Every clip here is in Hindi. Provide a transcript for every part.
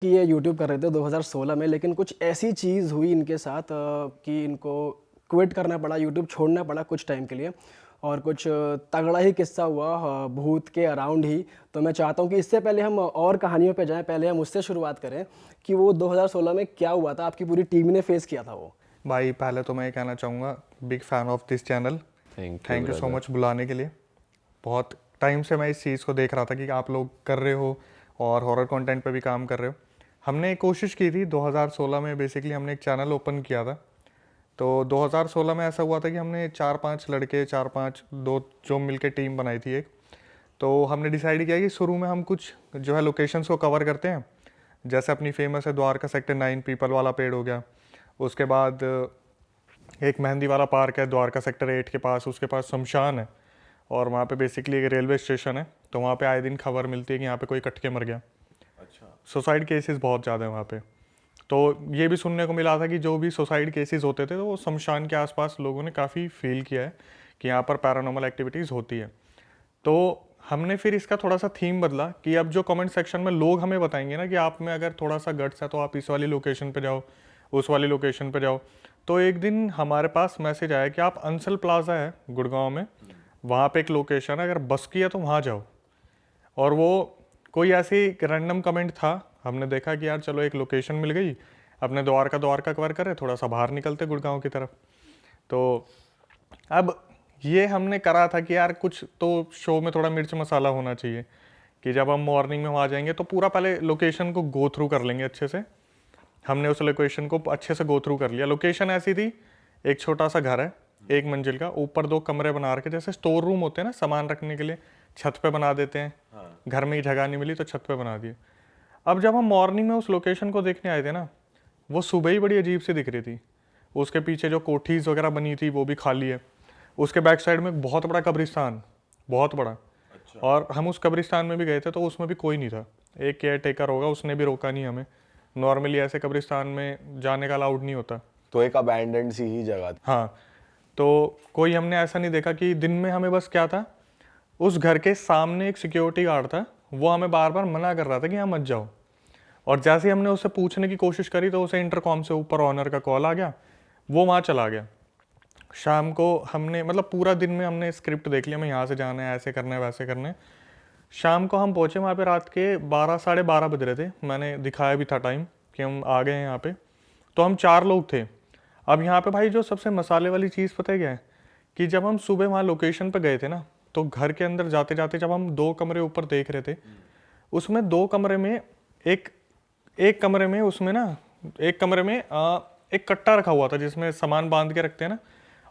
कि ये यूट्यूब कर रहे थे 2016 में, लेकिन कुछ ऐसी चीज़ हुई इनके साथ कि इनको क्विट करना पड़ा, यूट्यूब छोड़ना पड़ा कुछ टाइम के लिए। और कुछ तगड़ा ही किस्सा हुआ भूत के अराउंड ही। तो मैं चाहता हूँ कि इससे पहले हम और कहानियों पे जाएं, पहले हम उससे शुरुआत करें कि वो 2016 में क्या हुआ था, आपकी पूरी टीम ने फेस किया था वो। भाई पहले तो मैं ये कहना चाहूँगा, big fan of this channel. Thank you so much बुलाने के लिए। बहुत टाइम से मैं इस चीज़ को देख रहा था कि आप लोग कर रहे हो और हॉरर कंटेंट पे भी काम कर रहे हो। हमने एक कोशिश की थी 2016 में, बेसिकली हमने एक चैनल ओपन किया था। तो 2016 में ऐसा हुआ था कि हमने 4-5 लड़के, 4-5 दो जो मिलके टीम बनाई थी एक। तो हमने डिसाइड किया कि शुरू में हम कुछ जो है लोकेशंस को कवर करते हैं। जैसे अपनी फेमस है द्वारका सेक्टर 9, पीपल वाला पेड़ हो गया। उसके बाद एक मेहंदी वाला पार्क है द्वारका सेक्टर 8 के पास, उसके पास शमशान है और वहाँ पे बेसिकली एक रेलवे स्टेशन है। तो वहाँ पे आए दिन खबर मिलती है कि यहाँ पे कोई कट के मर गया। अच्छा। सुसाइड केसेस बहुत ज़्यादा है वहाँ पे। तो ये भी सुनने को मिला था कि जो भी सुसाइड केसेस होते थे तो वो शमशान के आसपास लोगों ने काफ़ी फील किया है कि यहाँ पर पैरानॉर्मल एक्टिविटीज़ होती है। तो हमने फिर इसका थोड़ा सा थीम बदला कि अब जो कमेंट सेक्शन में लोग हमें बताएंगे ना कि आप में अगर थोड़ा सा गट्स है तो आप इस वाली लोकेशन पे जाओ, उस वाली लोकेशन पे जाओ। तो एक दिन हमारे पास मैसेज आया कि आप अंसल प्लाजा है गुड़गांव में, वहाँ पे एक लोकेशन है, अगर बस की है तो वहाँ जाओ। और वो कोई ऐसी रैंडम कमेंट था, हमने देखा कि यार चलो एक लोकेशन मिल गई, अपने द्वारका कवर करे, थोड़ा सा बाहर निकलते गुड़गांव की तरफ। तो अब ये हमने करा था कि यार कुछ तो शो में थोड़ा मिर्च मसाला होना चाहिए कि जब हम मॉर्निंग में वहाँ जाएंगे तो पूरा पहले लोकेशन को गो थ्रू कर लेंगे अच्छे से। हमने उस लोकेशन को अच्छे से गो थ्रू कर लिया। लोकेशन ऐसी थी, एक छोटा सा घर है 1 मंजिल का, ऊपर 2 कमरे बना रखे, जैसे स्टोर रूम होते हैं ना सामान रखने के लिए, छत पे बना देते हैं। हाँ। घर में ही जगह नहीं मिली तो छत पे बना दिए। अब जब हम मॉर्निंग में उस लोकेशन को देखने आए थे ना, वो सुबह ही बड़ी अजीब सी दिख रही थी। उसके पीछे जो कोठीज वगैरह बनी थी वो भी खाली है। उसके बैक साइड में एक बहुत बड़ा कब्रिस्तान, बहुत बड़ा। अच्छा। और हम उस कब्रिस्तान में भी गए थे तो उसमें भी कोई नहीं था। एक केयर टेकर होगा, उसने भी रोका नहीं हमें। नॉर्मली ऐसे कब्रिस्तान में जाने का अलाउड नहीं होता। तो एक अबैंडन्ड सी ही जगह थी। हाँ, तो कोई हमने ऐसा नहीं देखा कि दिन में हमें बस क्या था, उस घर के सामने एक सिक्योरिटी गार्ड था, वो हमें बार बार मना कर रहा था कि यहाँ मत जाओ। और जैसे ही हमने उससे पूछने की कोशिश करी तो उसे इंटरकॉम से ऊपर ऑनर का कॉल आ गया, वो वहाँ चला गया। शाम को हमने मतलब पूरा दिन में हमने स्क्रिप्ट देख लिया, हमें यहाँ से जाना है, ऐसे करना है, वैसे करना है। शाम को हम पहुँचे वहाँ पे, रात के 12 साढ़े 12 बज रहे थे, मैंने दिखाया भी था टाइम कि हम आ गए हैं यहाँ पे। तो हम 4 लोग थे। अब यहाँ पे भाई जो सबसे मसाले वाली चीज़ पता है क्या है, कि जब हम सुबह वहाँ लोकेशन पे गए थे ना, तो घर के अंदर जाते जाते जब हम 2 कमरे ऊपर देख रहे थे, उसमें 2 कमरे में एक कमरे में उसमें ना, एक कमरे में एक कट्टा रखा हुआ था जिसमें सामान बांध के रखते हैं ना,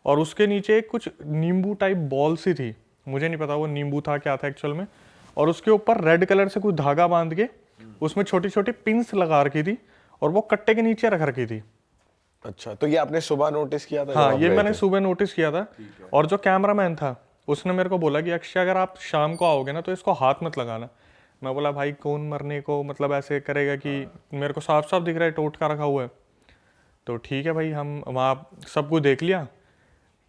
और उसके नीचे एक कुछ नींबू टाइप बॉल सी थी, मुझे नहीं पता वो नींबू था क्या था एक्चुअल में। और उसके ऊपर रेड कलर से कुछ धागा बांध के उसमें छोटी छोटी पिंस लगा रखी थी और वो कट्टे के नीचे रख रखी थी। अच्छा, तो ये आपने सुबह नोटिस किया था? हाँ, ये मैंने सुबह नोटिस किया था। और जो कैमरामैन था उसने मेरे को बोला कि अक्षय अगर आप शाम को आओगे ना तो इसको हाथ मत लगाना। मैं बोला भाई कौन मरने को मतलब ऐसे करेगा कि मेरे को साफ साफ दिख रहा है टोटका रखा हुआ है। तो ठीक है भाई, हम वहाँ सब कुछ देख लिया।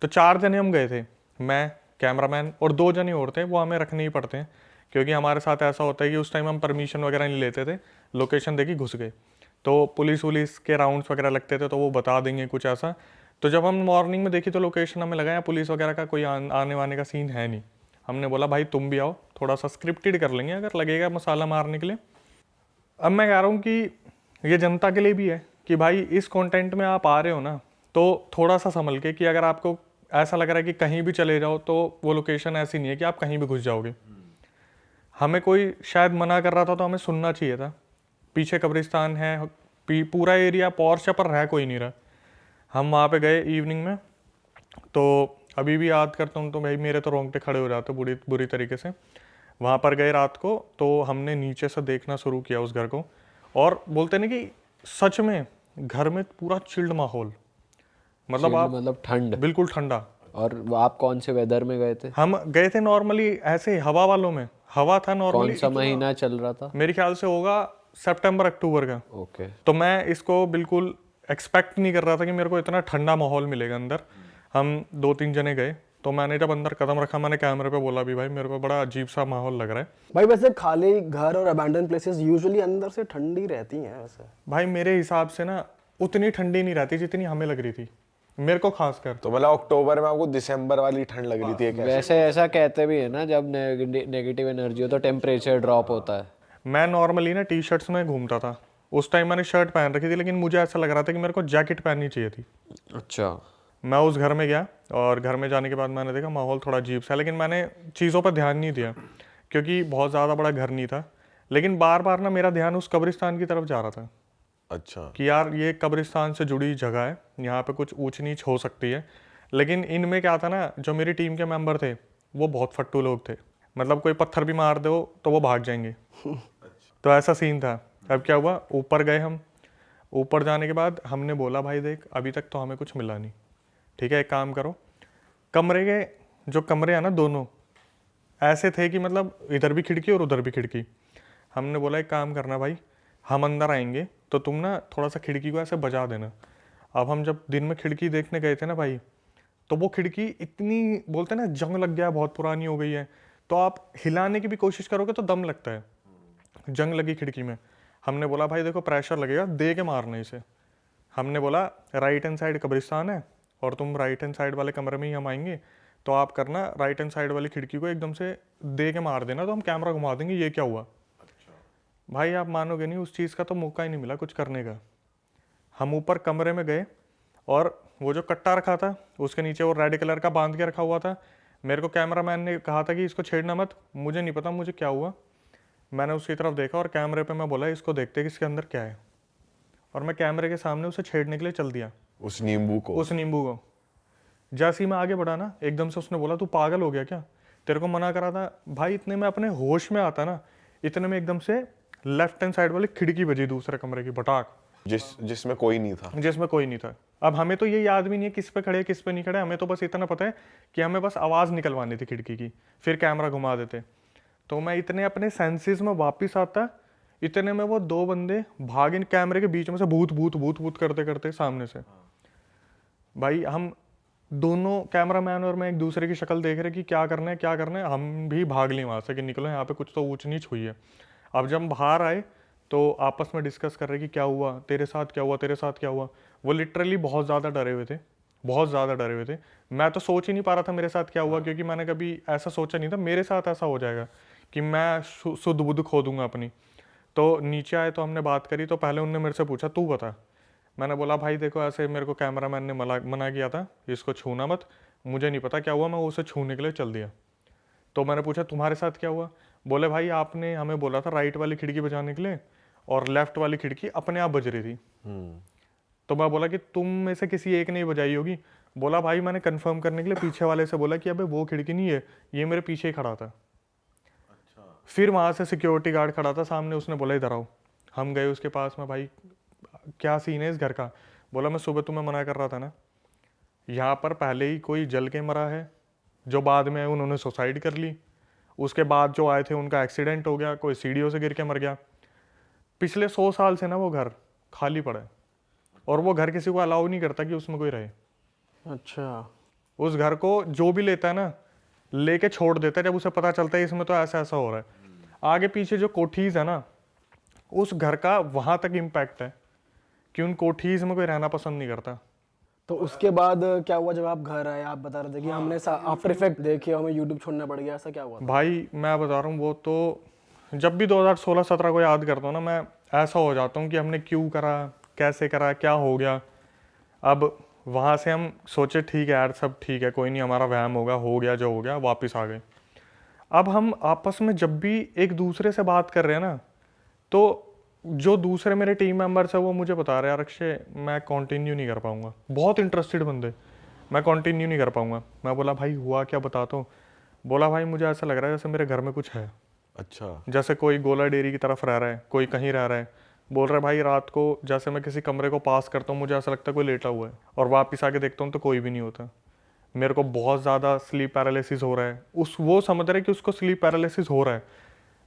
तो 4 जने हम गए थे, मैं, कैमरामैन और 2 जने और थे, वो हमें रखने ही पड़ते हैं क्योंकि हमारे साथ ऐसा होता है कि उस टाइम हम परमिशन वगैरह नहीं लेते थे, लोकेशन देखी घुस गए तो पुलिस वुलिस के राउंड्स वगैरह लगते थे तो वो बता देंगे कुछ ऐसा। तो जब हम मॉर्निंग में देखी तो लोकेशन हमें लगा पुलिस वगैरह का कोई आने वाने का सीन है नहीं। हमने बोला भाई तुम भी आओ, थोड़ा सा स्क्रिप्टेड कर लेंगे अगर लगेगा मसाला मारने के लिए। अब मैं कह रहा हूँ कि ये जनता के लिए भी है कि भाई इस कंटेंट में आप आ रहे हो ना, तो थोड़ा सा संभल के, कि अगर आपको ऐसा लग रहा है कि कहीं भी चले जाओ तो वो लोकेशन ऐसी नहीं है कि आप कहीं भी घुस जाओगे। हमें कोई शायद मना कर रहा था तो हमें सुनना चाहिए था। पीछे कब्रिस्तान है, पूरा एरिया पॉर्श पर रह कोई नहीं रहा। हम वहाँ पे गए इवनिंग में, तो अभी भी याद करता हूँ तो भाई मेरे तो रोंगटे खड़े हो जाते बुरी तरीके से। वहाँ पर गए रात को तो हमने नीचे से देखना शुरू किया उस घर को, और बोलते ना कि सच में घर में पूरा चिल्ड माहौल, मतलब आप मतलब ठंड, बिल्कुल ठंडा। और आप कौन से वेदर में गए थे? हम गए थे नॉर्मली ऐसे हवा वालों में, हवा था नॉर्मली। कौन सा महीना चल रहा था? मेरे ख्याल से होगा सितंबर अक्टूबर का। ओके। तो मैं इसको बिल्कुल एक्सपेक्ट नहीं कर रहा था कि मेरे को इतना ठंडा माहौल मिलेगा अंदर। हम 2-3 जने गए तो मैंने जब अंदर कदम रखा, मैंने कैमरे पे बोला भी भाई मेरे को बड़ा अजीब सा माहौल लग रहा है। भाई वैसे खाली घर और अबैंडन प्लेसेस यूजुअली अंदर से ठंडी रहती हैं वैसे। भाई मेरे हिसाब से ना उतनी ठंडी नहीं रहती जितनी हमें लग रही थी, मेरे को खासकर। तो मतलब अक्टूबर में आपको दिसंबर वाली ठंड लग रही थी? वैसे ऐसा कहते भी है ना, जब नेगेटिव एनर्जी हो तो टेम्परेचर ड्रॉप होता है। मैं नॉर्मली ना टी शर्ट्स में घूमता था, उस टाइम मैंने शर्ट पहन रखी थी, लेकिन मुझे ऐसा लग रहा था कि मेरे को जैकेट पहननी चाहिए थी। अच्छा। मैं उस घर में गया और घर में जाने के बाद मैंने देखा माहौल थोड़ा अजीब सा है, लेकिन मैंने चीज़ों पर ध्यान नहीं दिया क्योंकि बहुत ज़्यादा बड़ा घर नहीं था। लेकिन बार बार ना मेरा ध्यान उस कब्रिस्तान की तरफ जा रहा था। अच्छा। कि यार ये कब्रिस्तान से जुड़ी जगह है, यहाँ पे कुछ ऊंच नीच हो सकती है। लेकिन इनमें क्या था ना, जो मेरी टीम के मेंबर थे वो बहुत फट्टू लोग थे, मतलब कोई पत्थर भी मार दो तो वो भाग जाएंगे। तो ऐसा सीन था। अब क्या हुआ, ऊपर गए हम। ऊपर जाने के बाद हमने बोला भाई देख अभी तक तो हमें कुछ मिला नहीं, ठीक है एक काम करो, कमरे के जो कमरे हैं ना दोनों ऐसे थे कि मतलब इधर भी खिड़की और उधर भी खिड़की। हमने बोला एक काम करना भाई, हम अंदर आएंगे तो तुम ना थोड़ा सा खिड़की को ऐसे बजा देना। अब हम जब दिन में खिड़की देखने गए थे ना भाई, तो वो खिड़की इतनी बोलते हैं ना जंग लग गया, बहुत पुरानी हो गई है, तो आप हिलाने की भी कोशिश करोगे तो दम लगता है, जंग लगी खिड़की में। हमने बोला भाई देखो प्रेशर लगेगा, दे के मारना इसे। हमने बोला राइट हैंड साइड कब्रिस्तान है और तुम राइट हैंड साइड वाले कमरे में ही हम आएंगे, तो आप करना राइट हैंड साइड वाली खिड़की को एकदम से दे के मार देना, तो हम कैमरा घुमा देंगे ये क्या हुआ। भाई आप मानोगे नहीं, उस चीज़ का तो मौका ही नहीं मिला कुछ करने का। हम ऊपर कमरे में गए और वो जो कट्टा रखा था उसके नीचे वो रेड कलर का बांध के रखा हुआ था। मेरे को कैमरामैन ने कहा था कि इसको छेड़ना मत, मुझे नहीं पता मुझे क्या हुआ, मैंने उसकी तरफ देखा और कैमरे पे मैं बोला इसको देखते कि इसके अंदर क्या है, और मैं कैमरे के सामने उसे छेड़ने के लिए चल दिया, उस नींबू को। जैसे ही मैं आगे बढ़ा ना, एकदम से उसने बोला तू पागल हो गया क्या, तेरे को मना करा था। भाई इतने में अपने होश में आता ना, इतने में एकदम से लेफ्ट हैंड साइड वाली खिड़की बजी दूसरे कमरे की बटाक, जिसमें कोई नहीं था। अब हमें तो ये याद भी नहीं है किस पे खड़े किस पे नहीं खड़े, हमें तो बस इतना पता है कि हमें बस आवाज़ निकलवानी थी खिड़की की, फिर कैमरा घुमा देते। तो मैं इतने अपने सेंसेस में वापस आता, इतने में वो दो बंदे भाग इन कैमरे के बीच में से भूत भूत भूत भूत करते करते सामने से। भाई हम दोनों कैमरामैन और मैं एक दूसरे की शक्ल देख रहे कि क्या करना है, हम भी भाग लिए वहाँ से कि निकलो यहाँ पे कुछ तो ऊंच नीच हुई है। अब जब बाहर आए तो आपस में डिस्कस कर रहे कि क्या हुआ तेरे साथ, तेरे साथ क्या हुआ। वो लिटरली बहुत ज़्यादा डरे हुए थे। मैं तो सोच ही नहीं पा रहा था मेरे साथ क्या हुआ, क्योंकि मैंने कभी ऐसा सोचा नहीं था मेरे साथ ऐसा हो जाएगा कि मैं शुद्ध बुद्ध खो दूंगा अपनी। तो नीचे आए तो हमने बात करी, तो पहले उनने मेरे से पूछा तू बता। मैंने बोला भाई देखो ऐसे मेरे को कैमरामैन ने मना किया था इसको छूना मत, मुझे नहीं पता क्या हुआ, मैं उसे छूने के लिए चल दिया। तो मैंने पूछा तुम्हारे साथ क्या हुआ, बोले भाई आपने हमें बोला था राइट वाली खिड़की बजाने के लिए और लेफ्ट वाली खिड़की अपने आप बज रही थी। तो मैं बोला कि तुम में से किसी एक ने बजाई होगी। बोला भाई मैंने कंफर्म करने के लिए पीछे वाले से बोला कि अबे वो खिड़की नहीं है, ये मेरे पीछे ही खड़ा था। अच्छा। फिर वहाँ से सिक्योरिटी गार्ड खड़ा था सामने, उसने बोला इधर आओ। हम गए उसके पास में, भाई क्या सीन है इस घर का। बोला मैं सुबह तुम्हें मना कर रहा था ना, यहाँ पर पहले ही कोई जल के मरा है, जो बाद में उन्होंने सुसाइड कर ली, उसके बाद जो आए थे उनका एक्सीडेंट हो गया, कोई सीढ़ियों से गिर के मर गया। पिछले 100 साल से ना वो घर खाली पड़ा है और वो घर किसी को अलाउ नहीं करता कि उसमें कोई रहे। अच्छा। उस घर को जो भी लेता है ना लेके छोड़ देता है, जब उसे पता चलता है इसमें तो ऐसा ऐसा हो रहा है। आगे पीछे जो कोठीज है ना, उस घर का वहां तक इम्पैक्ट है कि उन कोठीज में कोई रहना पसंद नहीं करता। तो उसके बाद क्या हुआ जब आप घर आए? आप बता रहे थे कि हमने आफ्टर इफेक्ट देखे, हमें यूट्यूब छोड़ना पड़ गया, ऐसा क्या हुआ था? भाई मैं बता रहा हूँ, वो तो जब भी 2016-17 को याद करता हूँ ना, मैं ऐसा हो जाता हूँ कि हमने क्यों करा, कैसे करा, क्या हो गया। अब वहाँ से हम सोचे ठीक है यार सब ठीक है, कोई नहीं, हमारा वहम होगा, हो गया जो हो गया, वापस आ गए। अब हम आपस में जब भी एक दूसरे से बात कर रहे हैं ना, तो जो दूसरे मेरे टीम मेंबर्स है वो मुझे बता रहे हैं अक्षय मैं कंटिन्यू नहीं कर पाऊंगा, बहुत इंटरेस्टेड बंदे, मैं कंटिन्यू नहीं कर पाऊंगा। मैं बोला भाई हुआ क्या बता। तो बोला भाई मुझे ऐसा लग रहा है जैसे मेरे घर में कुछ है। अच्छा। जैसे कोई गोला डेयरी की तरफ रह रहा है, कोई कहीं रह रहा है। बोल रहा है भाई रात को जैसे मैं किसी कमरे को पास करता हूँ मुझे ऐसा लगता है कोई लेटा हुआ है, और वापस आके देखता हूँ तो कोई भी नहीं होता। मेरे को बहुत ज़्यादा स्लीप पैरालिसिस हो रहा है। वो समझ रहे कि उसको स्लीप पैरालिसिस हो रहा है।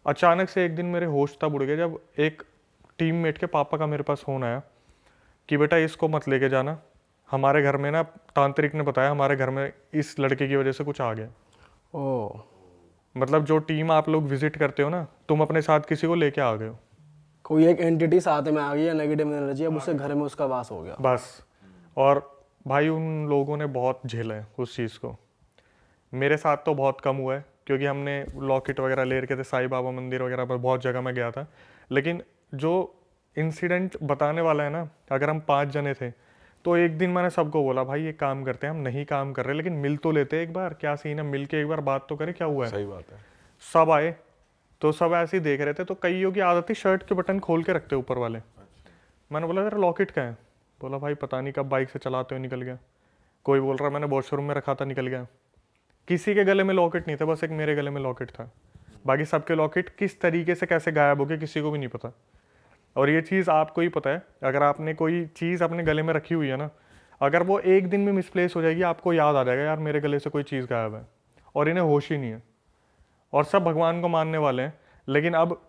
अचानक से एक दिन मेरे होश तब उड़ गए जब एक टीममेट के पापा का मेरे पास फ़ोन आया कि बेटा इसको मत लेके जाना, हमारे घर में ना तांत्रिक ने बताया हमारे घर में इस लड़के की वजह से कुछ आ गया। ओ, मतलब जो टीम आप लोग विजिट करते हो ना, तुम अपने साथ किसी को लेके आ गए हो कोई एक एंटिटी साथ में आ गई है, नेगेटिव एनर्जी, अब उससे घर में उसका वास हो गया। बस। और भाई उन लोगों ने बहुत झेला है उस चीज़ को। मेरे साथ तो बहुत कम हुआ है क्योंकि हमने लॉकेट वगैरह ले रखे थे, साईं बाबा मंदिर वगैरह पर बहुत जगह मैं गया था। लेकिन जो इंसिडेंट बताने वाला है ना, अगर हम 5 जने थे तो एक दिन मैंने सबको बोला भाई ये काम करते हैं, हम नहीं काम कर रहे लेकिन मिल तो लेते हैं एक बार, क्या सीन है, मिल के एक बार बात तो करें क्या हुआ है। सही बात है। सब आए तो सब ऐसे ही देख रहे थे, तो कईयों की आदत थी शर्ट के बटन खोल के रखते ऊपर वाले। मैंने बोला तेरा लॉकेट कहाँ है? बोला भाई पता नहीं कब बाइक से चलाते हुए निकल गया। कोई बोल रहा मैंने वॉशरूम में रखा था निकल गया। किसी के गले में लॉकेट नहीं था, बस एक मेरे गले में लॉकेट था। बाकी सबके लॉकेट किस तरीके से कैसे गायब हो गए किसी को भी नहीं पता। और ये चीज़ आपको ही पता है, अगर आपने कोई चीज़ अपने गले में रखी हुई है ना, अगर वो एक दिन में मिसप्लेस हो जाएगी आपको याद आ जाएगा यार मेरे गले से कोई चीज़ गायब है, और इन्हें होश ही नहीं है। और सब भगवान को मानने वाले हैं, लेकिन अब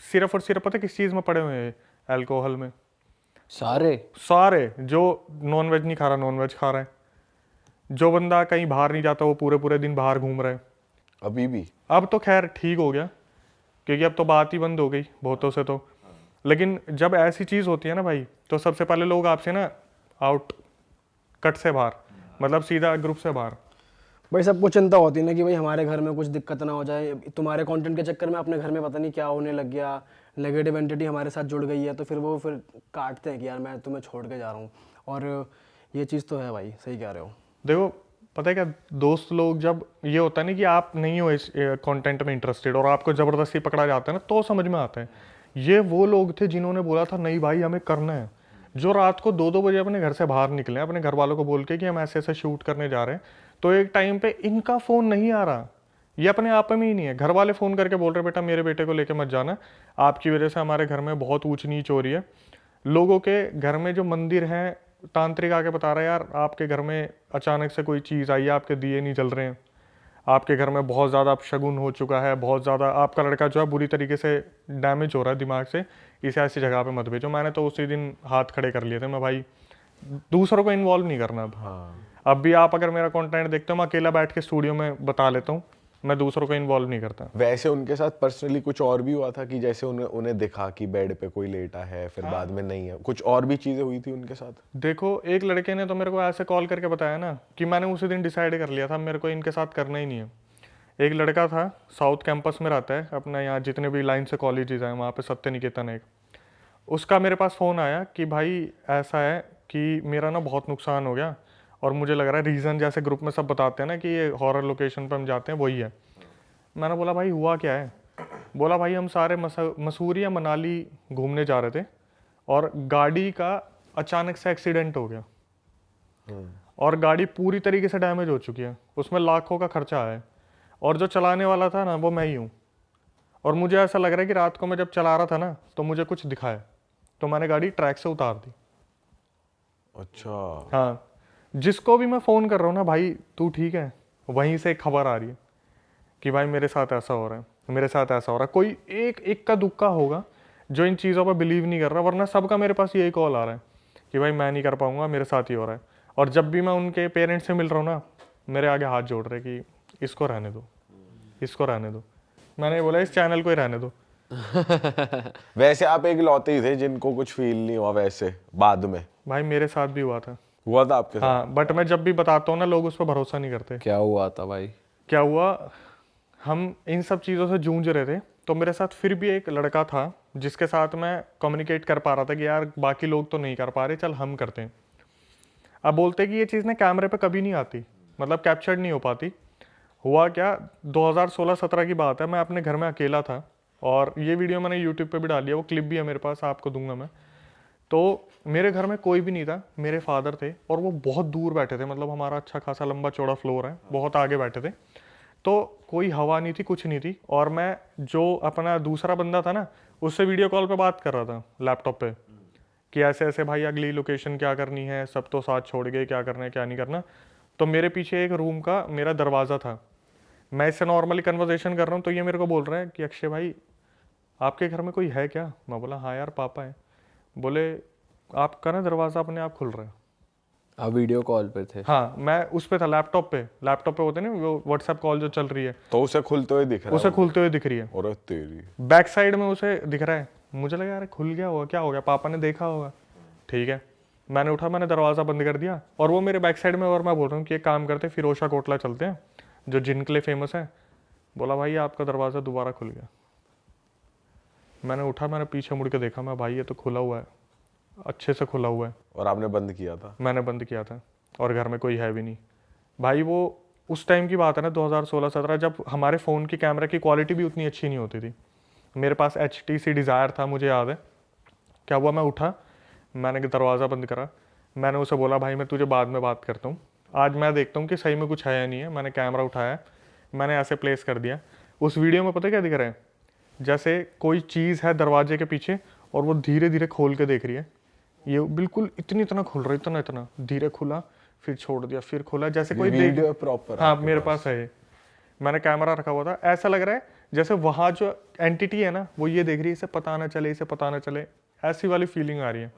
सिर्फ और सिर्फ पता है किस चीज़ में पड़े हुए हैं? अल्कोहल में। सारे जो नॉन वेज नहीं खा रहा नॉन वेज खा रहा है, जो बंदा कहीं बाहर नहीं जाता वो पूरे पूरे दिन बाहर घूम रहा है अभी भी। अब तो खैर ठीक हो गया क्योंकि अब तो बात ही बंद हो गई बहुतों से तो। लेकिन जब ऐसी चीज़ होती है ना भाई, तो सबसे पहले लोग आपसे ना आउट कट से बाहर, मतलब सीधा ग्रुप से बाहर। भाई सबको चिंता होती है ना कि भाई हमारे घर में कुछ दिक्कत ना हो जाए, तुम्हारे कंटेंट के चक्कर में अपने घर में पता नहीं क्या होने लग गया, नेगेटिव एंटिटी हमारे साथ जुड़ गई है, तो फिर वो फिर काटते हैं कि यार मैं तुम्हें छोड़ के जा रहा हूँ। और ये चीज़ तो है भाई, सही कह रहे हो। देखो पता है क्या, दोस्त लोग जब ये होता है ना कि आप नहीं हो इस कंटेंट में इंटरेस्टेड और आपको ज़बरदस्ती पकड़ा जाता है ना, तो समझ में आता है। ये वो लोग थे जिन्होंने बोला था नहीं भाई हमें करना है, जो रात को 2-2 बजे अपने घर से बाहर निकले अपने घर वालों को बोल के कि हम ऐसे ऐसे शूट करने जा रहे हैं। तो एक टाइम पे इनका फ़ोन नहीं आ रहा, ये अपने आप में ही नहीं है, घर वाले फ़ोन करके बोल रहे बेटा मेरे बेटे को लेके मत जाना, आपकी वजह से हमारे घर में बहुत ऊंच नीच हो रही है। लोगों के घर में जो मंदिर हैं, तांत्रिक आके बता रहा है यार आपके घर में अचानक से कोई चीज़ आई है, आपके दिए नहीं जल रहे हैं, आपके घर में बहुत ज़्यादा अपशगुन हो चुका है, बहुत ज़्यादा आपका लड़का जो है बुरी तरीके से डैमेज हो रहा है दिमाग से, इसे ऐसी जगह पे मत भेजो। मैंने तो उसी दिन हाथ खड़े कर लिए थे, मैं भाई दूसरों को इन्वॉल्व नहीं करना अब। अब भी आप अगर मेरा कंटेंट देखते हो, मैं अकेला बैठ के स्टूडियो में बता लेता हूँ, मैं दूसरों को इन्वॉल्व नहीं करता। वैसे उनके साथ पर्सनली कुछ और भी हुआ था कि जैसे उन्हें दिखा कि बेड पे कोई लेटा है, फिर बाद में नहीं है, कुछ और भी चीजें हुई थी उनके साथ? देखो एक लड़के ने तो मेरे को ऐसे कॉल करके बताया ना कि मैंने उसी दिन डिसाइड कर लिया था मेरे को इनके साथ करना ही नहीं है। एक लड़का था, साउथ कैंपस में रहता है, अपना यहाँ जितने भी लाइन से कॉलेजेस हैं वहाँ पे सत्य निकेतन एक, उसका मेरे पास फ़ोन आया कि भाई ऐसा है कि मेरा ना बहुत नुकसान हो गया और मुझे लग रहा है रीज़न जैसे ग्रुप में सब बताते हैं ना कि ये हॉरर लोकेशन पर हम जाते हैं वही है। मैंने बोला भाई हुआ क्या है? बोला भाई हम सारे मसूरी या मनाली घूमने जा रहे थे और गाड़ी का अचानक से एक्सीडेंट हो गया और गाड़ी पूरी तरीके से डैमेज हो चुकी है, उसमें लाखों का खर्चा आया है और जो चलाने वाला था ना वो मैं ही हूँ। और मुझे ऐसा लग रहा है कि रात को मैं जब चला रहा था ना तो मुझे कुछ दिखाया, तो मैंने गाड़ी ट्रैक से उतार दी। अच्छा। हाँ, जिसको भी मैं फ़ोन कर रहा हूँ ना भाई तू ठीक है, वहीं से एक खबर आ रही है कि भाई मेरे साथ ऐसा हो रहा है, मेरे साथ ऐसा हो रहा है। कोई एक का दुक्का होगा जो इन चीज़ों पर बिलीव नहीं कर रहा, वरना सबका मेरे पास यही कॉल आ रहा है कि भाई मैं नहीं कर पाऊंगा, मेरे साथ ही हो रहा है। और जब भी मैं उनके पेरेंट्स से मिल रहा हूँ ना, मेरे आगे हाथ जोड़ रहे कि इसको रहने दो, इसको रहने दो। मैंने बोला इस चैनल को ही रहने दो। वैसे आप एक लौते ही थे जिनको कुछ फील नहीं हुआ वैसे बाद में? भाई मेरे साथ भी हुआ था आपके साथ? हाँ, बट मैं जब भी बताता हूँ ना लोग उस पर भरोसा नहीं करते। क्या हुआ था भाई? क्या हुआ, हम इन सब चीज़ों से जूझ रहे थे, तो मेरे साथ फिर भी एक लड़का था जिसके साथ मैं कम्युनिकेट कर पा रहा था कि यार बाकी लोग तो नहीं कर पा रहे, चल हम करते हैं। अब बोलते कि ये चीज़ ना कैमरे पे कभी नहीं आती, मतलब कैप्चर्ड नहीं हो पाती। हुआ क्या, 2016-17 की बात है, मैं अपने घर में अकेला था और ये वीडियो मैंने यूट्यूब पे भी डाली है, वो क्लिप भी है मेरे पास, आपको दूंगा मैं। तो मेरे घर में कोई भी नहीं था, मेरे फादर थे और वो बहुत दूर बैठे थे, मतलब हमारा अच्छा खासा लंबा चौड़ा फ्लोर है, बहुत आगे बैठे थे, तो कोई हवा नहीं थी, कुछ नहीं थी। और मैं जो अपना दूसरा बंदा था ना, उससे वीडियो कॉल पे बात कर रहा था लैपटॉप पे कि ऐसे ऐसे भाई अगली लोकेशन क्या करनी है, सब तो साथ छोड़ गए, क्या करना है क्या नहीं करना। तो मेरे पीछे एक रूम का मेरा दरवाज़ा था, मैं इससे नॉर्मली कन्वर्सेशन कर रहा हूँ, तो ये मेरे को बोल रहा है कि अक्षय भाई आपके घर में कोई है क्या? मैं बोला हाँ यार पापा है। बोले आपका ना दरवाज़ा अपने आप खुल रहा है। आप वीडियो कॉल पे थे? हाँ, मैं उस पे था, लैपटॉप पे होते ना वो व्हाट्सएप कॉल जो चल रही है, तो उसे खुलते हुए दिख रहा उसे है खुलते हुए दिख रही है, और तेरी बैक साइड में उसे दिख रहा है। मुझे लगा यार खुल गया होगा, क्या हो गया, पापा ने देखा होगा। ठीक है, मैंने उठा, मैंने दरवाज़ा बंद कर दिया, और वो मेरे बैक साइड में, और मैं बोल रहा हूँ कि एक काम करते, फिरोशा कोटला चलते हैं जो जिन के लिए फेमस है। बोला भाई आपका दरवाज़ा दोबारा खुल गया। मैंने उठा, मैंने पीछे मुड़ के देखा, मैं भाई ये तो खुला हुआ है, अच्छे से खुला हुआ है। और आपने बंद किया था? मैंने बंद किया था, और घर में कोई है भी नहीं भाई। वो उस टाइम की बात है ना, 2016-17, जब हमारे फ़ोन की कैमरा की क्वालिटी भी उतनी अच्छी नहीं होती थी। मेरे पास HTC डिज़ायर था, मुझे याद है। क्या हुआ, मैं उठा, मैंने दरवाज़ा बंद करा, मैंने उसे बोला भाई मैं तुझे बाद में बात करता हूँ, आज मैं देखता हूँ कि सही में कुछ है या नहीं है। मैंने कैमरा उठाया, मैंने ऐसे प्लेस कर दिया। उस वीडियो में पता क्या दिख रहा है, जैसे कोई चीज़ है दरवाजे के पीछे और वो धीरे धीरे खोल के देख रही है। ये बिल्कुल इतना खुल रहा है, इतना धीरे खुला, फिर छोड़ दिया, फिर खोला, जैसे कोई देख। Video proper? हाँ, मेरे पास है ये। मैंने कैमरा रखा हुआ था, ऐसा लग रहा है जैसे वहाँ जो एंटिटी है ना वो ये देख रही है, इसे पता ना चले, इसे पता ना चले, ऐसी वाली फीलिंग आ रही है।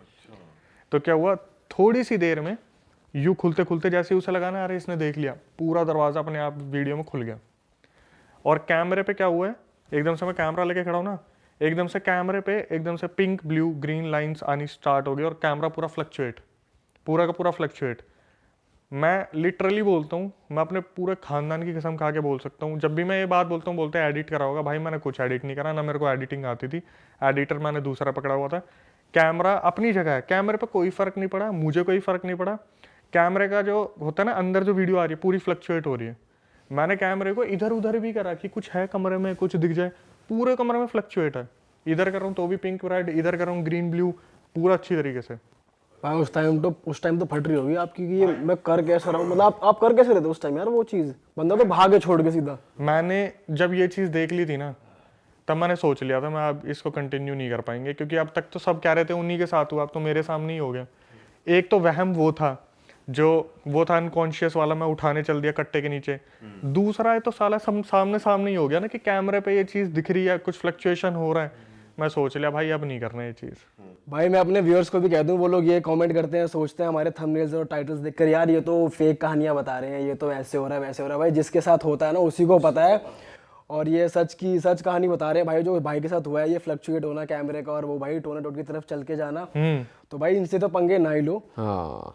तो क्या हुआ, थोड़ी सी देर में यूँ खुलते खुलते जैसे उसे लगा ना, अरे इसने देख लिया, पूरा दरवाज़ा अपने आप वीडियो में खुल गया। और कैमरे पे क्या हुआ है, एकदम से मैं कैमरा लेके खड़ा हूँ ना, एकदम से कैमरे पे एकदम से पिंक ब्लू ग्रीन लाइंस आनी स्टार्ट हो गई, और कैमरा पूरा फ्लक्चुएट, पूरा का पूरा फ्लक्चुएट। मैं लिटरली बोलता हूँ, मैं अपने पूरे खानदान की कसम खा के बोल सकता हूँ, जब भी मैं ये बात बोलता हूँ बोलते हैं एडिट करा होगा। भाई मैंने कुछ एडिट नहीं करा, ना मेरे को एडिटिंग आती थी, एडिटर मैंने दूसरा पकड़ा हुआ था। कैमरा अपनी जगह है, कैमरे पे कोई फ़र्क नहीं पड़ा, मुझे कोई फ़र्क नहीं पड़ा। कैमरे का जो होता है ना, अंदर जो वीडियो आ रही है पूरी फ्लक्चुएट हो रही है। मैंने कैमरे को इधर उधर भी करा कि कुछ है कमरे में, कुछ दिख जाए, पूरे कमरे में फ्लक्चुएट है। इधर कर रहा हूँ तो भी पिंक रेड, इधर कर रहा हूँ ग्रीन ब्लू, पूरा अच्छी तरीके से। भाई उस टाइम तो फट रही होगी आपकी कि ये मैं कर कैसे रहा हूँ, मतलब आप कर कैसे रहे थे उस टाइम यार? वो चीज़ बंदा तो भागे छोड़ के सीधा। मैंने जब ये चीज़ देख ली थी ना, तब मैंने सोच लिया था मैं अब इसको कंटिन्यू नहीं कर पाएंगे, क्योंकि अब तक तो सब कह रहे थे उन्हीं के साथ हुआ, अब तो मेरे सामने ही हो गया। एक तो वहम वो था अनकॉन्शियस वाला, मैं उठाने चल दिया कट्टे के नीचे। दूसरा है तो साला सामने ही हो गया ना कि कैमरे पे ये चीज़ दिख रही है, कुछ फ्लक्चुएशन हो रहा है। मैं सोच लिया भाई अब नहीं करना ये चीज़। भाई मैं अपने व्यूअर्स को भी कह दूं, वो लोग ये कमेंट करते हैं, सोचते हैं हमारे थंबनेल्स और टाइटल्स देखकर यार ये तो फेक कहानियां बता रहे हैं, ये तो ऐसे हो रहा है वैसे हो रहा है। भाई जिसके साथ होता है ना उसी को पता है, और ये सच कहानी बता रहे हैं भाई। जो भाई के साथ हुआ है ये फ्लक्चुएट होना कैमरे का, और वो भाई टोनाटोट की तरफ चल के जाना, तो भाई इनसे तो पंगे ना ही लो। हाँ,